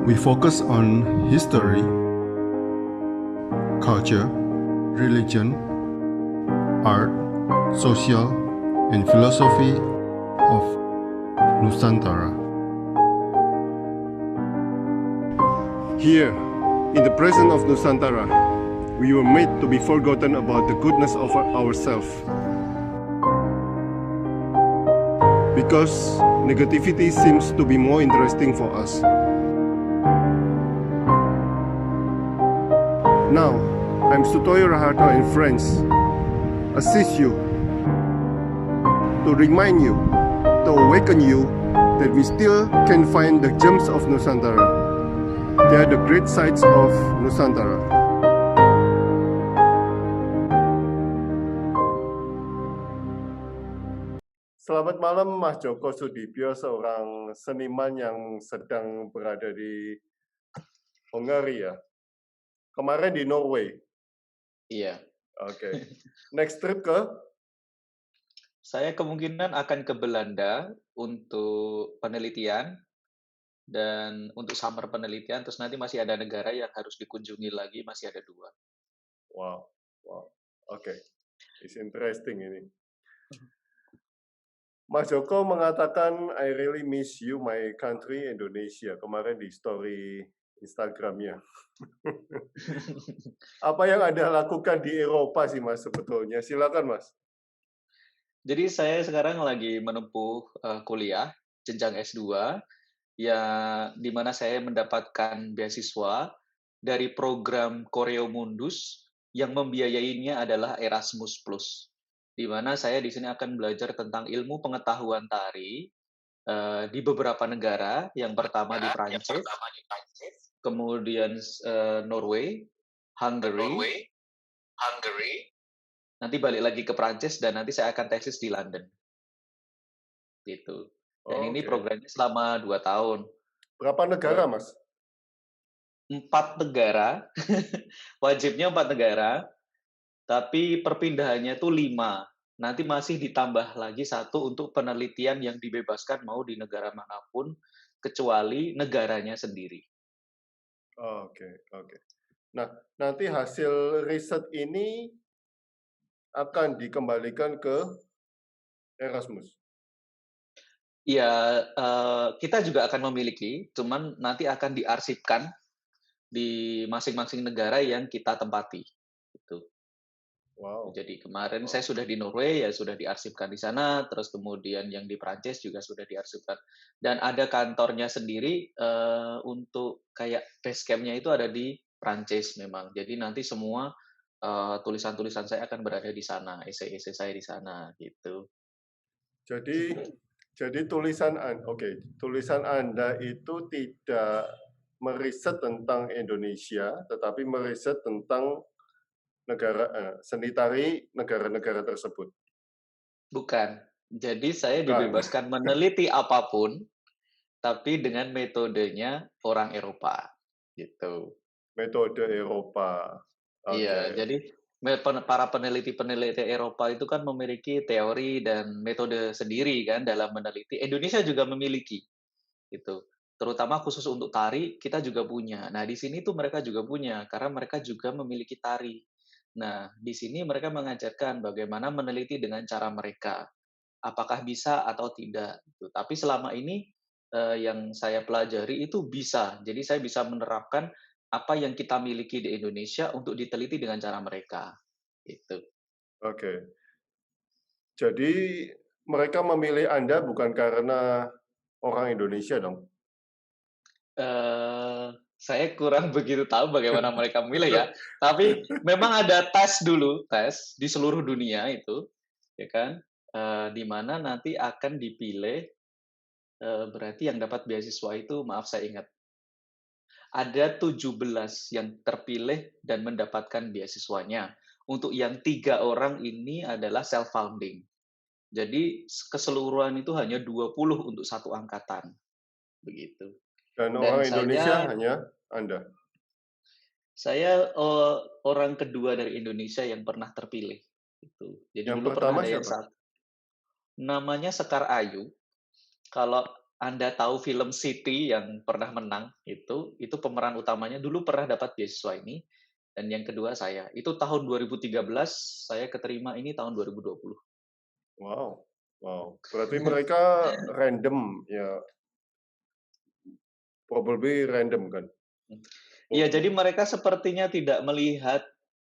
We focus on history, culture, religion, art, social, and philosophy of Nusantara. Here, in the presence of Nusantara, we were made to be forgotten about the goodness of ourselves. Because negativity seems to be more interesting for us. Now, I'm Sutoyo Raharto and friends, assist you, to remind you, to awaken you that we still can find the gems of Nusantara. They are the great sights of Nusantara. Selamat malam Mas Joko Sudibyo, seorang seniman yang sedang berada di Hungaria. Kemarin di Norway. Iya. Oke. Next trip ke? Saya kemungkinan akan ke Belanda untuk penelitian dan untuk summer penelitian, terus nanti masih ada negara yang harus dikunjungi lagi, masih ada 2. Wow. Oke. It's interesting ini. Mas Joko mengatakan, I really miss you, my country, Indonesia. Kemarin di story Instagramnya. Apa yang Anda lakukan di Eropa sih Mas sebetulnya? Silakan Mas. Jadi saya sekarang lagi menempuh kuliah jenjang S2 ya di mana saya mendapatkan beasiswa dari program Choreo Mundus yang membiayainya adalah Erasmus Plus. Di mana saya di sini akan belajar tentang ilmu pengetahuan tari di beberapa negara. Yang pertama di Prancis, kemudian Norway, Hungary, nanti balik lagi ke Prancis dan nanti saya akan tesis di London. Gitu. Dan ini programnya selama 2 tahun. Berapa negara, Mas? 4 negara. Wajibnya 4 negara. Tapi perpindahannya itu 5. Nanti masih ditambah lagi 1 untuk penelitian yang dibebaskan mau di negara manapun kecuali negaranya sendiri. Oke. Nah, nanti hasil riset ini akan dikembalikan ke Erasmus. Ya, kita juga akan memiliki, cuman nanti akan diarsipkan di masing-masing negara yang kita tempati. Gitu. Wow. Jadi kemarin saya sudah di Norway, ya sudah diarsipkan di sana, terus kemudian yang di Prancis juga sudah diarsipkan. Dan ada kantornya sendiri untuk kayak base camp-nya itu ada di Prancis memang. Jadi nanti semua tulisan-tulisan saya akan berada di sana, esai-esai saya di sana gitu. Jadi tulisan Anda itu tidak meriset tentang Indonesia, tetapi meriset tentang seni tari negara-negara tersebut. Bukan. Jadi saya dibebaskan meneliti apapun, tapi dengan metodenya orang Eropa, gitu. Metode Eropa. Iya, jadi para peneliti-peneliti Eropa itu kan memiliki teori dan metode sendiri kan dalam meneliti. Indonesia juga memiliki, gitu. Terutama khusus untuk tari kita juga punya. Nah di sini tuh mereka juga punya karena mereka juga memiliki tari. Nah di sini mereka mengajarkan bagaimana meneliti dengan cara mereka, apakah bisa atau tidak. Gitu. Tapi selama ini yang saya pelajari itu bisa. Jadi saya bisa menerapkan apa yang kita miliki di Indonesia untuk diteliti dengan cara mereka. Gitu. Oke. Jadi mereka memilih Anda bukan karena orang Indonesia dong? Saya kurang begitu tahu bagaimana mereka memilih ya. Tapi memang ada tes di seluruh dunia itu, ya kan? Di mana nanti akan dipilih. Berarti yang dapat beasiswa itu, maaf saya ingat, ada 17 yang terpilih dan mendapatkan beasiswanya. Untuk yang 3 orang ini adalah self-founding. Jadi keseluruhan itu hanya 20 untuk satu angkatan. Begitu. Dan orang Indonesia hanya Anda? Saya orang kedua dari Indonesia yang pernah terpilih. Gitu. Jadi yang dulu pertama pernah ada siapa? yang satu. Namanya Sekar Ayu. Kalau Anda tahu film City yang pernah menang itu pemeran utamanya dulu pernah dapat beasiswa ini, dan yang kedua saya. Itu tahun 2013, saya keterima ini tahun 2020. Wow, wow. Berarti mereka random ya, probably random kan? Iya, Oh, jadi mereka sepertinya tidak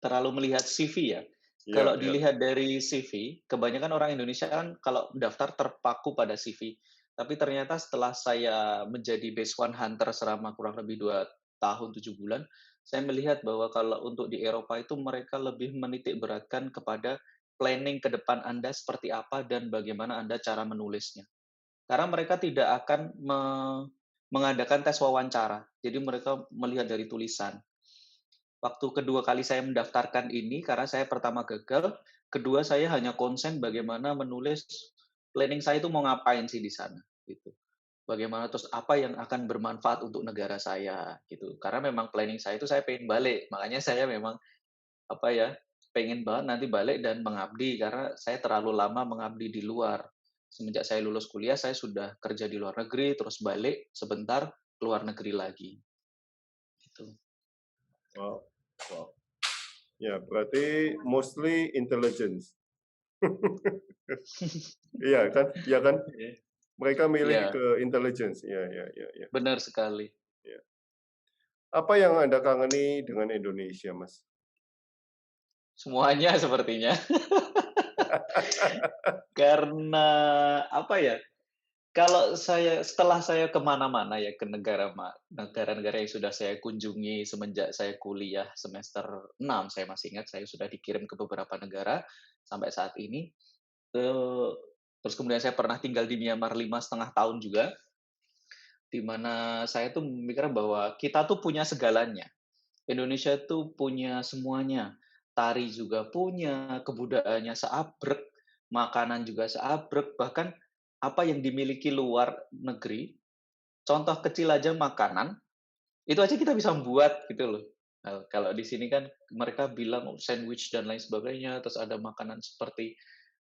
terlalu melihat CV ya. iya, Kalau iya. dilihat dari CV, kebanyakan orang Indonesia kan kalau daftar terpaku pada CV. Tapi ternyata setelah saya menjadi base one hunter selama kurang lebih 2 tahun 7 bulan, saya melihat bahwa kalau untuk di Eropa itu mereka lebih menitik beratkan kepada planning ke depan Anda seperti apa dan bagaimana Anda cara menulisnya. Karena mereka tidak akan mengadakan tes wawancara. Jadi mereka melihat dari tulisan. Waktu kedua kali saya mendaftarkan ini, karena saya pertama gagal, kedua saya hanya konsen bagaimana menulis planning saya itu mau ngapain sih di sana, gitu. Bagaimana terus apa yang akan bermanfaat untuk negara saya, gitu. Karena memang planning saya itu saya pengen balik, makanya saya memang apa ya, pengen banget nanti balik dan mengabdi karena saya terlalu lama mengabdi di luar. Semenjak saya lulus kuliah, saya sudah kerja di luar negeri, terus balik sebentar, ke luar negeri lagi. Gitu. Wow, wow. Ya, berarti mostly intelligence. Iya kan? Iya kan? Iya, Mereka milih iya, ke intelligence. Iya, iya, iya, iya. benar sekali. Iya. Apa yang Anda kangeni dengan Indonesia, Mas? Semuanya sepertinya. Karena apa ya, kalau setelah saya kemana-mana ya ke negara-negara yang sudah saya kunjungi semenjak saya kuliah semester 6, saya masih ingat saya sudah dikirim ke beberapa negara sampai saat ini. Eee, Terus kemudian saya pernah tinggal di Myanmar 5,5 tahun juga, di mana saya tuh memikirkan bahwa kita tuh punya segalanya. Indonesia tuh punya semuanya. Tari juga punya, kebudayaannya seabrek, makanan juga seabrek, bahkan apa yang dimiliki luar negeri, contoh kecil aja makanan, itu aja kita bisa buat gitu loh. Nah, kalau di sini kan mereka bilang sandwich dan lain sebagainya, terus ada makanan seperti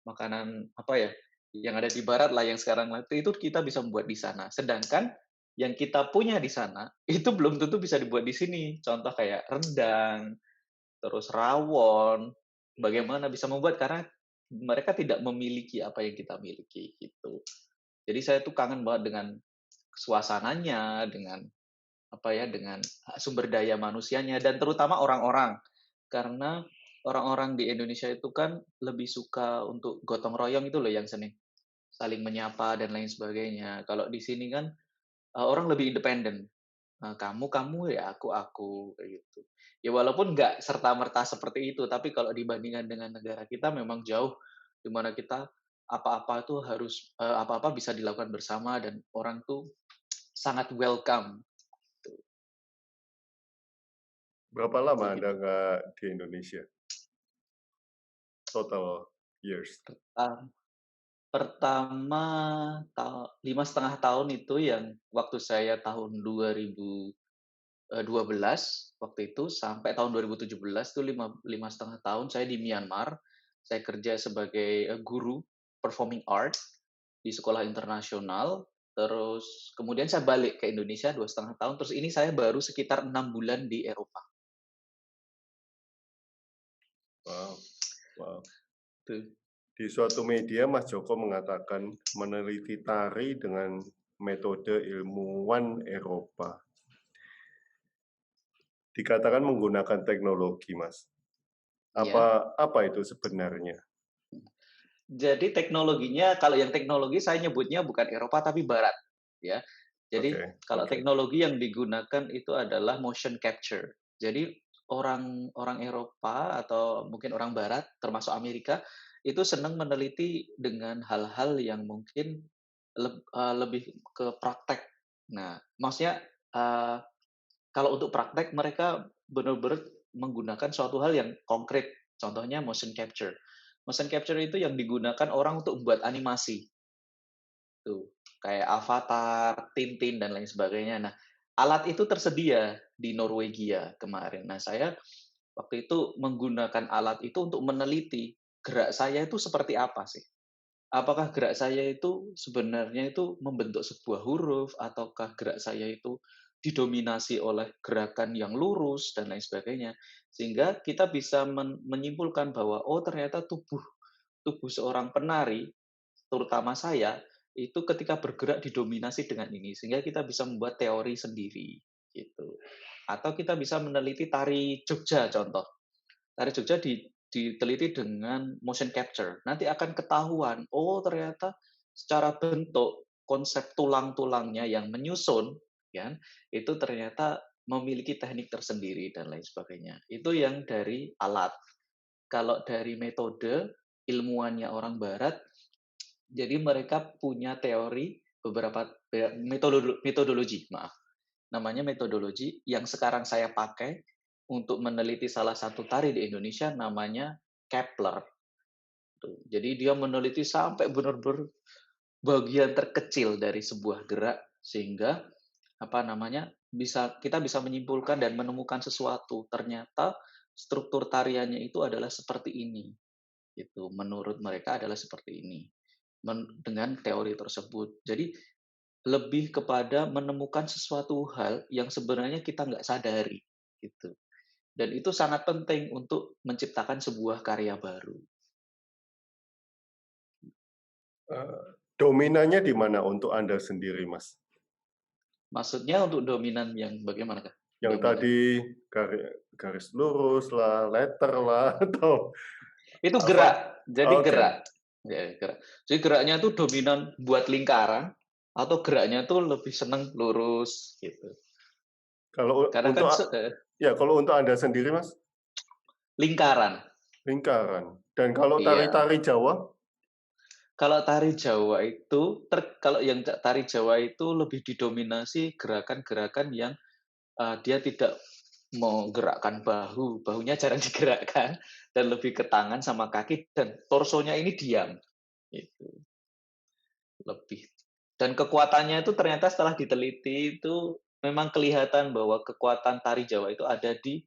makanan apa ya, yang ada di barat lah yang sekarang itu kita bisa membuat di sana. Sedangkan yang kita punya di sana itu belum tentu bisa dibuat di sini. Contoh kayak rendang, terus rawon, bagaimana bisa membuat karena mereka tidak memiliki apa yang kita miliki gitu. Jadi saya tuh kangen banget dengan suasananya, dengan apa ya, dengan sumber daya manusianya dan terutama orang-orang. Karena orang-orang di Indonesia itu kan lebih suka untuk gotong royong itu loh yang seni, saling menyapa dan lain sebagainya. Kalau di sini kan orang lebih independen. Kamu kamu, ya aku, kayak gitu. Ya walaupun nggak serta-merta seperti itu, tapi kalau dibandingkan dengan negara kita memang jauh, di mana kita apa-apa itu harus apa-apa bisa dilakukan bersama dan orang tuh sangat welcome, tuh. Berapa lama Jadi Anda nggak di Indonesia? Total years. pertam pertama 5,5 tahun itu yang waktu saya tahun 2012 waktu itu sampai tahun 2017 tuh 5,5 tahun saya di Myanmar. Saya kerja sebagai guru performing art di sekolah internasional. Terus kemudian saya balik ke Indonesia 2,5 tahun. Terus ini saya baru sekitar 6 bulan di Eropa. Wow, wow. Tuh. Di suatu media, Mas Joko mengatakan meneliti tari dengan metode ilmuwan Eropa. Dikatakan menggunakan teknologi, Mas. Ya. Apa itu sebenarnya? Jadi teknologinya kalau yang teknologi saya nyebutnya bukan Eropa tapi Barat, ya. Jadi Oke, kalau oke. teknologi yang digunakan itu adalah motion capture. Jadi orang Eropa atau mungkin orang Barat termasuk Amerika itu senang meneliti dengan hal-hal yang mungkin lebih ke praktek. Nah, maksudnya kalau untuk praktek mereka benar-benar menggunakan suatu hal yang konkret. Contohnya motion capture. Motion capture itu yang digunakan orang untuk membuat animasi. Tuh, kayak Avatar, Tintin dan lain sebagainya. Nah, alat itu tersedia di Norwegia kemarin. Nah, saya waktu itu menggunakan alat itu untuk meneliti gerak saya itu seperti apa sih. apakah gerak saya itu sebenarnya itu membentuk sebuah huruf, ataukah gerak saya itu didominasi oleh gerakan yang lurus dan lain sebagainya. Sehingga kita bisa menyimpulkan bahwa, oh ternyata tubuh tubuh seorang penari, terutama saya, itu ketika bergerak didominasi dengan ini, sehingga kita bisa membuat teori sendiri, gitu. Atau kita bisa meneliti tari Jogja contoh. Tari Jogja diteliti dengan motion capture. Nanti akan ketahuan, oh ternyata secara bentuk konsep tulang-tulangnya yang menyusun, ya, itu ternyata memiliki teknik tersendiri dan lain sebagainya. Itu yang dari alat. Kalau dari metode, ilmuannya orang Barat, jadi mereka punya teori beberapa metodologi, maaf. Namanya metodologi yang sekarang saya pakai untuk meneliti salah satu tari di Indonesia namanya Kepler. Tuh. Jadi dia meneliti sampai benar-benar bagian terkecil dari sebuah gerak sehingga apa namanya kita bisa menyimpulkan dan menemukan sesuatu. Ternyata struktur tariannya itu adalah seperti ini. Itu menurut mereka adalah seperti ini dengan teori tersebut. Jadi lebih kepada menemukan sesuatu hal yang sebenarnya kita nggak sadari gitu. Dan itu sangat penting untuk menciptakan sebuah karya baru. Dominannya di mana untuk Anda sendiri, Mas? Maksudnya untuk dominan yang bagaimana, Kak? Yang Dominan. tadi garis lurus lah, letter lah, atau Itu apa? gerak. Jadi Oke. gerak. Ya, gerak. Jadi geraknya itu dominan buat lingkaran atau geraknya itu lebih seneng lurus gitu. Kalau Karena kan untuk ya, kalau untuk Anda sendiri, Mas, lingkaran. lingkaran. Dan kalau Iya. tari-tari Jawa, Kalau tari Jawa itu kalau yang tari Jawa itu lebih didominasi gerakan-gerakan yang dia tidak menggerakkan bahu, bahunya jarang digerakkan dan lebih ke tangan sama kaki dan torsonya ini diam, itu lebih. Dan kekuatannya itu ternyata setelah diteliti itu memang kelihatan bahwa kekuatan tari Jawa itu ada di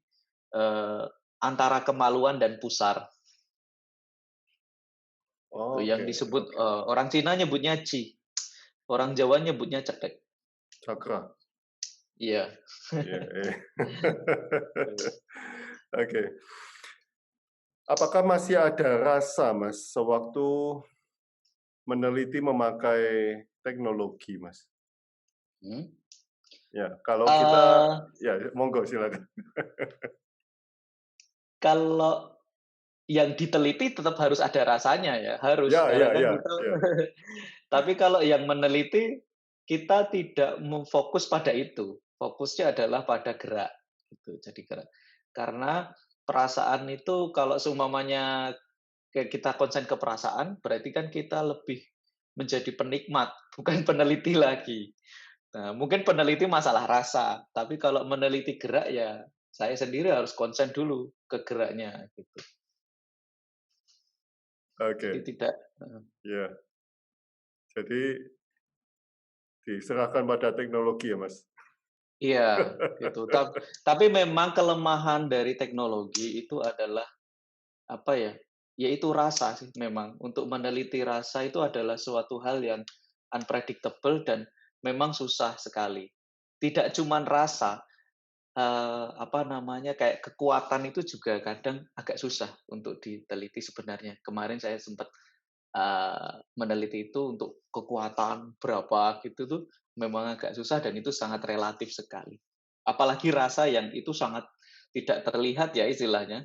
antara kemaluan dan pusar. Itu yang oke, disebut oke. orang Cina nyebutnya Qi, orang Jawa nyebutnya cekek. Cakra. Iya. Iya, iya. Oke. Apakah masih ada rasa, Mas, sewaktu meneliti memakai teknologi, Mas? Hmm. Ya, kalau kita, Uh, ya monggo silakan. kalau yang diteliti tetap harus ada rasanya ya, harus Ya, karena ya, kan ya, kita ya. tapi kalau yang meneliti kita tidak memfokus pada itu. Fokusnya adalah pada gerak gitu. Jadi gerak. Karena perasaan itu kalau seumpamanya kita konsen ke perasaan, berarti kan kita lebih menjadi penikmat, bukan peneliti lagi. Nah, mungkin peneliti masalah rasa, tapi kalau meneliti gerak ya saya sendiri harus konsen dulu ke geraknya gitu. Jadi Oke, tidak ya. Jadi diserahkan pada teknologi ya, Mas? iya gitu. Tapi memang kelemahan dari teknologi itu adalah apa ya? Yaitu rasa sih memang. Untuk meneliti rasa itu adalah suatu hal yang unpredictable dan memang susah sekali. Tidak cuma rasa, apa namanya, kayak kekuatan itu juga kadang agak susah untuk diteliti sebenarnya. Kemarin saya sempat, meneliti itu untuk kekuatan berapa gitu tuh memang agak susah dan itu sangat relatif sekali. Apalagi rasa yang itu sangat tidak terlihat ya istilahnya,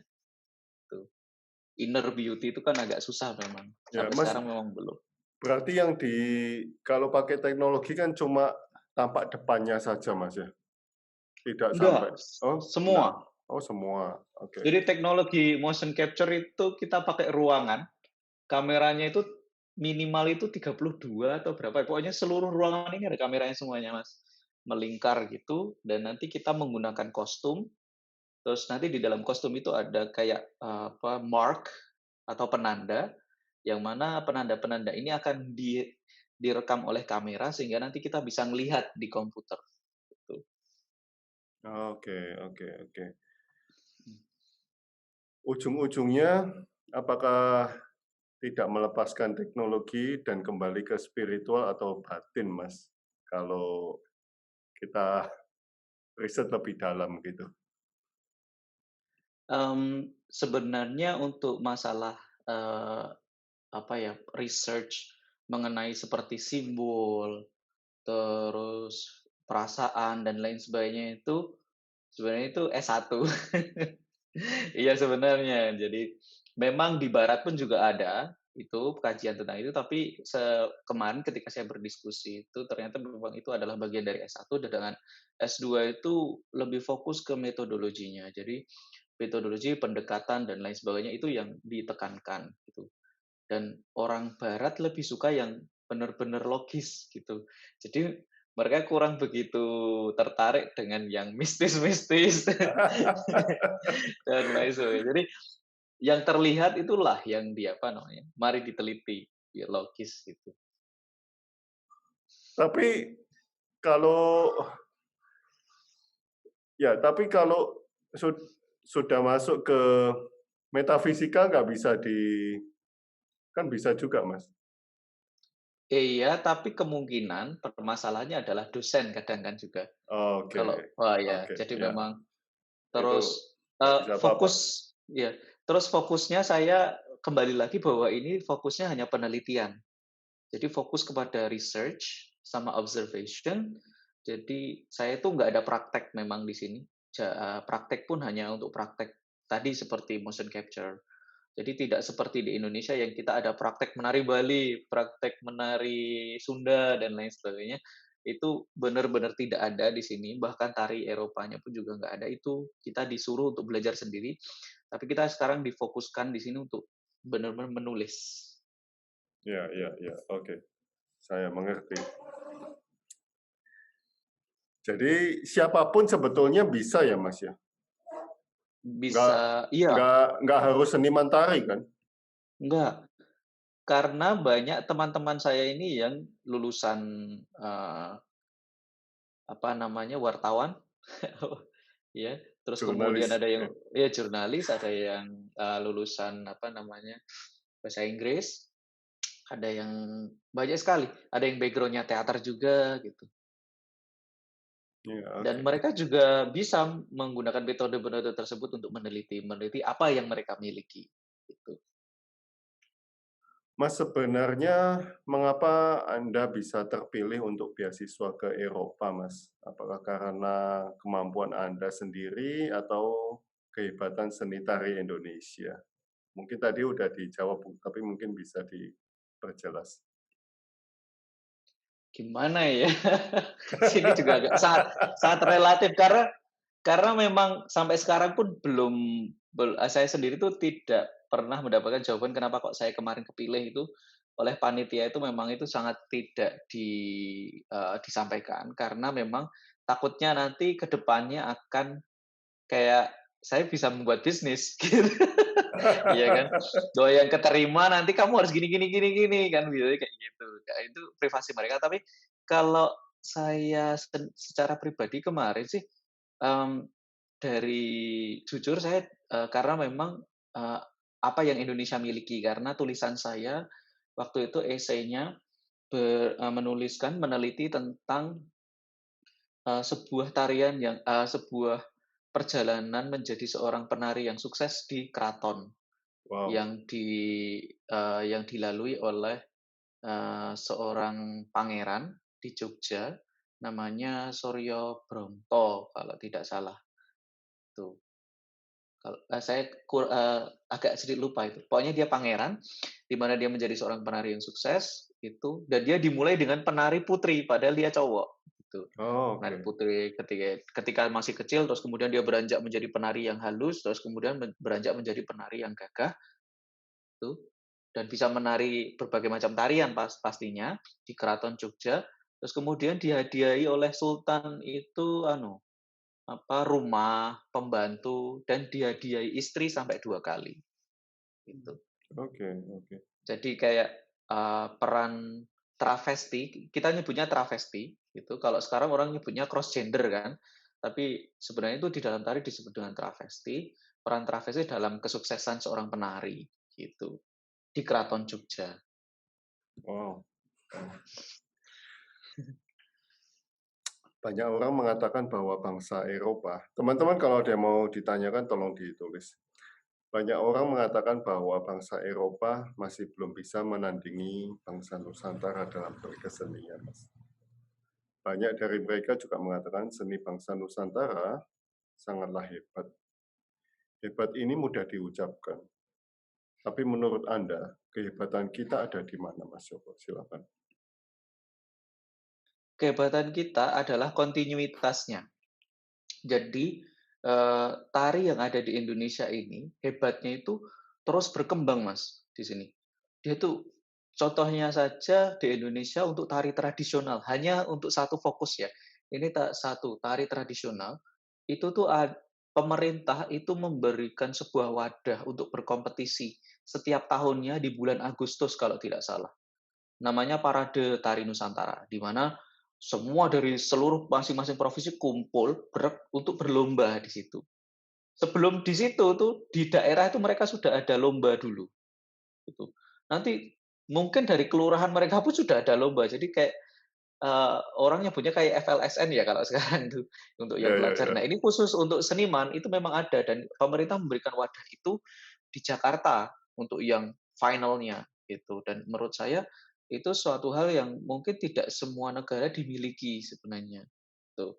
tuh. Inner beauty itu kan agak susah memang, Ya, sampai Mas, sekarang memang belum. berarti kalau pakai teknologi kan cuma tampak depannya saja, Mas ya? Tidak sampai, Enggak, oh, enggak. semua. Oh, semua. Oke. Jadi teknologi motion capture itu kita pakai ruangan, kameranya itu minimal itu 32 atau berapa, pokoknya seluruh ruangan ini ada kameranya semuanya, Mas. Melingkar gitu, dan nanti kita menggunakan kostum, terus nanti di dalam kostum itu ada kayak, mark atau penanda, yang mana penanda-penanda ini akan direkam oleh kamera sehingga nanti kita bisa melihat di komputer, gitu. Oke, oke, oke. Ujung-ujungnya, apakah tidak melepaskan teknologi dan kembali ke spiritual atau batin, Mas. Kalau kita riset lebih dalam gitu. Sebenarnya untuk masalah, apa ya, research mengenai seperti simbol, terus perasaan dan lain sebagainya itu, sebenarnya itu S1. Iya sebenarnya. Jadi memang di barat pun juga ada itu kajian tentang itu, tapi kemarin ketika saya berdiskusi itu ternyata memang itu adalah bagian dari S1 dan dengan S2 itu lebih fokus ke metodologinya. Jadi metodologi, pendekatan dan lain sebagainya itu yang ditekankan gitu. Dan orang barat lebih suka yang benar-benar logis gitu. Jadi mereka kurang begitu tertarik dengan yang mistis-mistis dan lain sebagainya. Jadi yang terlihat itulah yang apa namanya, mari diteliti biar logis gitu. Tapi kalau tapi kalau sudah masuk ke metafisika nggak bisa kan bisa juga, Mas. Iya, tapi kemungkinan permasalahannya adalah dosen kadang kan juga. Oke, Kalau wah ya, oke, jadi ya, memang itu terus nggak bisa apa-apa. fokus ya, terus fokusnya saya kembali lagi bahwa ini fokusnya hanya penelitian. Jadi fokus kepada research sama observation. Jadi saya itu nggak ada praktek memang di sini. Praktek pun hanya untuk praktek tadi seperti motion capture. Jadi tidak seperti di Indonesia yang kita ada praktek menari Bali, praktek menari Sunda dan lain sebagainya. Itu benar-benar tidak ada di sini. Bahkan tari Eropanya pun juga nggak ada. Itu kita disuruh untuk belajar sendiri. Tapi kita sekarang difokuskan di sini untuk benar-benar menulis. Ya, ya, ya, oke. Saya mengerti. Jadi siapapun sebetulnya bisa ya, Mas ya. Nggak Bisa, iya, nggak harus seniman tari kan? enggak. Karena banyak teman-teman saya ini yang lulusan, eee, apa namanya, wartawan, ya, terus kemudian Jurnalis. ada yang Ya. ya jurnalis, ada yang, lulusan, apa namanya, bahasa Inggris, ada yang banyak sekali, ada yang background-nya teater juga, gitu. Ya, Dan oke. mereka juga bisa menggunakan metode-metode tersebut untuk meneliti meneliti apa yang mereka miliki, gitu. Mas, sebenarnya mengapa Anda bisa terpilih untuk beasiswa ke Eropa, Mas? Apakah karena kemampuan Anda sendiri atau kehebatan seni tari Indonesia? Mungkin tadi udah dijawab, Bu, tapi mungkin bisa diperjelas. Gimana ya? Sini juga agak sangat sangat relatif karena memang sampai sekarang pun saya sendiri tuh tidak pernah mendapatkan jawaban kenapa kok saya kemarin kepilih itu oleh panitia itu memang itu sangat tidak disampaikan karena memang takutnya nanti ke depannya akan kayak saya bisa membuat bisnis gitu. Iya kan? Bahwa yang keterima nanti kamu harus gini gini gini gini kan biasanya kayak gitu. Ya, itu privasi mereka tapi kalau saya secara pribadi kemarin sih Mmm, dari jujur saya, karena memang, eee, apa yang Indonesia miliki, karena tulisan saya waktu itu esainya menuliskan, meneliti tentang, sebuah perjalanan menjadi seorang penari yang sukses di keraton, Wow, yang dilalui oleh, seorang pangeran di Jogja, namanya Suryo Bronto kalau tidak salah, tuh. Saya agak sedikit lupa itu. Pokoknya dia pangeran, di mana dia menjadi seorang penari yang sukses, itu dan dia dimulai dengan penari putri, padahal dia cowok, gitu. oh, Penari oke. putri ketika masih kecil, terus kemudian dia beranjak menjadi penari yang halus, terus kemudian beranjak menjadi penari yang gagah, tuh, dan bisa menari berbagai macam tarian pastinya di Keraton Jogja. Terus kemudian dihadiahi oleh Sultan itu rumah, pembantu, dan dihadiahi istri sampai 2 kali, gitu. Oke, oke. Jadi kayak, peran travesti, kita nyebutnya travesti, gitu. Kalau sekarang orang nyebutnya cross gender kan, tapi sebenarnya itu di dalam tari disebut dengan travesti, peran travesti dalam kesuksesan seorang penari, gitu. di Keraton Jogja. Wow. Banyak orang mengatakan bahwa bangsa Eropa, teman-teman kalau ada yang mau ditanyakan tolong ditulis. Banyak orang mengatakan bahwa bangsa Eropa masih belum bisa menandingi bangsa Nusantara dalam berkesenian, Mas. Banyak dari mereka juga mengatakan seni bangsa Nusantara sangatlah hebat. Hebat ini mudah diucapkan. Tapi menurut Anda, kehebatan kita ada di mana, Mas Joko? Silakan. Kehebatan kita adalah kontinuitasnya. Jadi tari yang ada di Indonesia ini hebatnya itu terus berkembang, Mas, di sini. Dia tuh contohnya saja di Indonesia untuk tari tradisional, hanya untuk satu fokus ya. Ini satu tari tradisional itu tuh pemerintah itu memberikan sebuah wadah untuk berkompetisi setiap tahunnya di bulan Agustus kalau tidak salah. Namanya Parade Tari Nusantara, di mana semua dari seluruh masing-masing provinsi kumpul untuk berlomba di situ. Sebelum di situ tuh di daerah itu mereka sudah ada lomba dulu. Gitu. Nanti mungkin dari kelurahan mereka pun sudah ada lomba. Jadi kayak orang nyebutnya kayak FLSN ya kalau sekarang itu untuk Ya, yang ya, pelajar. ya. Nah ini khusus untuk seniman itu memang ada dan pemerintah memberikan wadah itu di Jakarta untuk yang finalnya gitu. Dan menurut saya itu suatu hal yang mungkin tidak semua negara dimiliki sebenarnya. Tuh.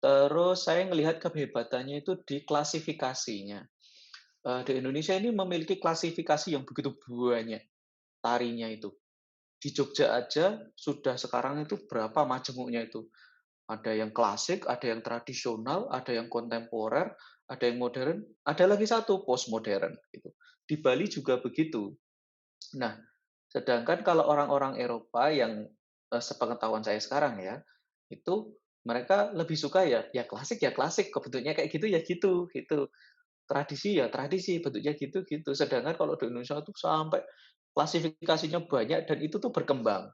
Terus saya melihat kehebatannya itu di klasifikasinya. Di Indonesia ini memiliki klasifikasi yang begitu banyak tarinya itu. Di Jogja aja sudah sekarang itu berapa majemuknya itu. Ada yang klasik, ada yang tradisional, ada yang kontemporer, ada yang modern, ada lagi satu postmodern gitu. Di Bali juga begitu. Nah, sedangkan kalau orang-orang Eropa yang sepengetahuan saya sekarang ya, itu mereka lebih suka ya klasik, bentuknya kayak gitu ya gitu, gitu. Tradisi ya tradisi, bentuknya gitu gitu. Sedangkan kalau di Indonesia tuh sampai klasifikasinya banyak dan itu tuh berkembang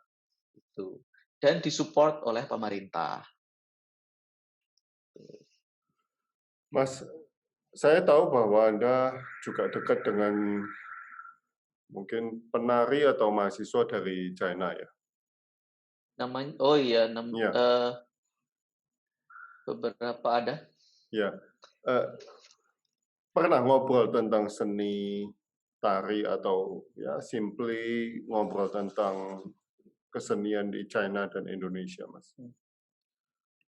gitu. Dan disupport oleh pemerintah. Mas, saya tahu bahwa Anda juga dekat dengan mungkin penari atau mahasiswa dari China ya? Namanya oh iya Ya, beberapa ada. ya. Eh, Pernah ngobrol tentang seni tari atau ya simply ngobrol tentang kesenian di China dan Indonesia, Mas?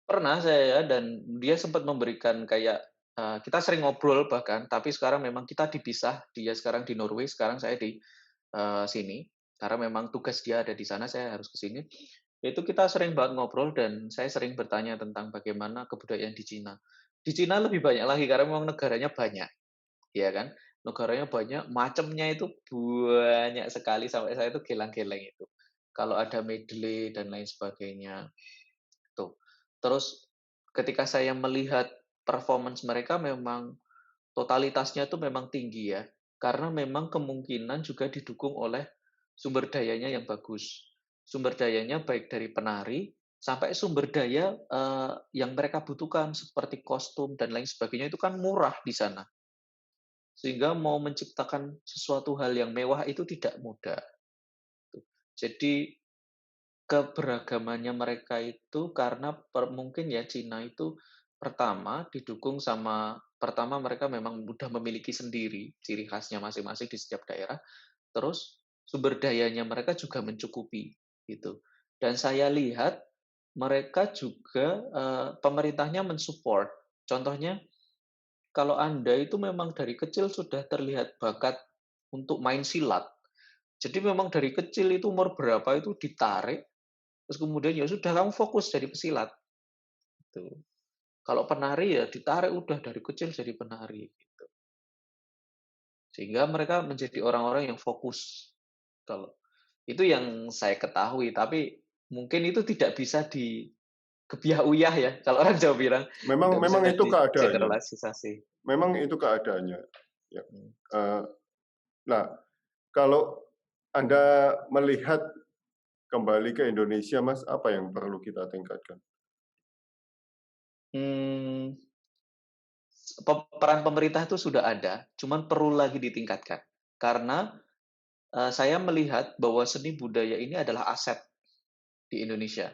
Pernah saya dan dia sempat memberikan kayak kita sering ngobrol bahkan, tapi sekarang memang kita dipisah. Dia sekarang di Norway, sekarang saya di sini. Karena memang tugas dia ada di sana, saya harus ke sini. Itu kita sering banget ngobrol dan saya sering bertanya tentang bagaimana kebudayaan di Cina. Di Cina lebih banyak lagi karena memang negaranya banyak, ya kan? Negaranya banyak, macamnya itu banyak sekali sampai saya itu geleng-geleng itu. Kalau ada medley dan lain sebagainya. Tuh. Terus ketika saya melihat performance mereka memang totalitasnya itu memang tinggi ya. Karena memang kemungkinan juga didukung oleh sumber dayanya yang bagus. Sumber dayanya baik dari penari sampai sumber daya yang mereka butuhkan seperti kostum dan lain sebagainya itu kan murah di sana. Sehingga mau menciptakan sesuatu hal yang mewah itu tidak mudah. Jadi keberagamannya mereka itu karena mungkin ya Cina itu pertama mereka memang mudah memiliki sendiri ciri khasnya masing-masing di setiap daerah, terus sumber dayanya mereka juga mencukupi gitu. Dan saya lihat mereka juga pemerintahnya mensupport. Contohnya kalau Anda itu memang dari kecil sudah terlihat bakat untuk main silat. Jadi memang dari kecil itu umur berapa itu ditarik. Terus kemudian ya sudah kamu fokus jadi pesilat. Gitu. Kalau penari ya ditarik udah dari kecil jadi penari. Gitu. Sehingga mereka menjadi orang-orang yang fokus. Kalau itu yang saya ketahui, tapi mungkin itu tidak bisa dikebiah-uyah ya. Kalau orang Jawa bilang Memang tidak bisa memang itu di keadaannya. generalisasi. Memang itu keadaannya. Ya. Hmm. Nah, kalau Anda melihat kembali ke Indonesia, Mas, apa yang perlu kita tingkatkan? Hmm, peran pemerintah itu sudah ada, cuman perlu lagi ditingkatkan. Karena Saya melihat bahwa seni budaya ini adalah aset di Indonesia.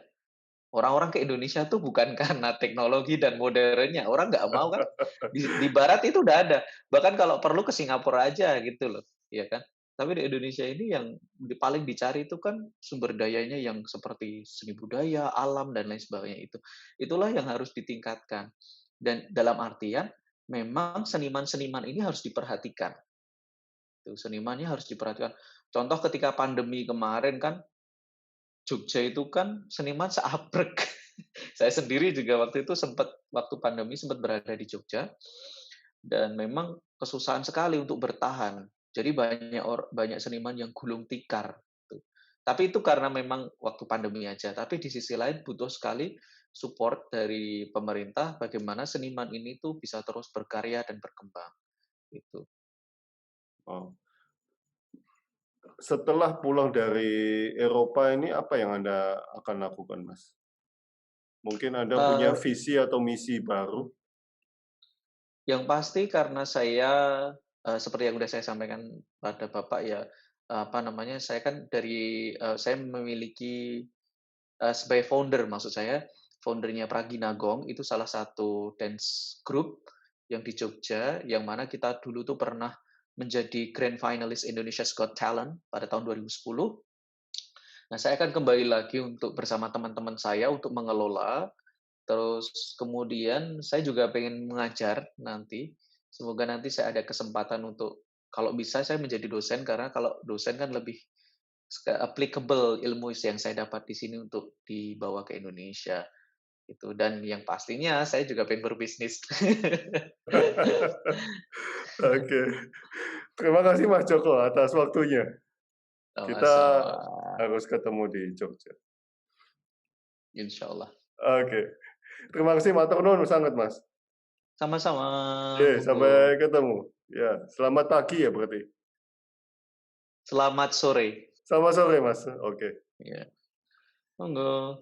Orang-orang ke Indonesia tuh bukan karena teknologi dan modernnya, orang nggak mau kan. Di barat itu udah ada, bahkan kalau perlu ke Singapura aja gitu loh, ya kan. Tapi di Indonesia ini yang paling dicari itu kan sumber dayanya yang seperti seni budaya, alam, dan lain sebagainya itu. Itulah yang harus ditingkatkan. Dan dalam artian, memang seniman-seniman ini harus diperhatikan. Tuh, senimannya harus diperhatikan. Contoh ketika pandemi kemarin kan, Jogja itu kan seniman seabrek. Saya sendiri juga waktu itu sempat waktu pandemi sempat berada di Jogja dan memang kesusahan sekali untuk bertahan. Jadi banyak seniman yang gulung tikar tuh. Tapi itu karena memang waktu pandemi aja. Tapi di sisi lain butuh sekali support dari pemerintah bagaimana seniman ini tuh bisa terus berkarya dan berkembang gitu. Oh. Setelah pulang dari Eropa ini apa yang Anda akan lakukan, Mas? Mungkin Anda punya Eh, visi atau misi baru? Yang pasti karena saya, seperti yang udah saya sampaikan pada Bapak ya, apa namanya, saya kan saya memiliki, sebagai founder maksud saya, founder-nya Praginagong itu salah satu dance group yang di Jogja, yang mana kita dulu tuh pernah menjadi grand finalist Indonesia's Got Talent pada tahun 2010. Nah, saya akan kembali lagi untuk bersama teman-teman saya untuk mengelola. Terus kemudian saya juga pengen mengajar nanti. Semoga nanti saya ada kesempatan untuk kalau bisa saya menjadi dosen karena kalau dosen kan lebih applicable ilmu yang saya dapat di sini untuk dibawa ke Indonesia itu. Dan yang pastinya saya juga pengen berbisnis. Oke. Terima kasih Mas Joko atas waktunya. Kita Sama-sama. harus ketemu di Jogja. Insya Allah. Oke. Terima kasih matur nuwun sangat, Mas. Sama-sama. Oke, Monggo. sampai ketemu. Ya, selamat pagi ya berarti. Selamat sore. Selamat sore, Mas. Oke. Ya. Monggo.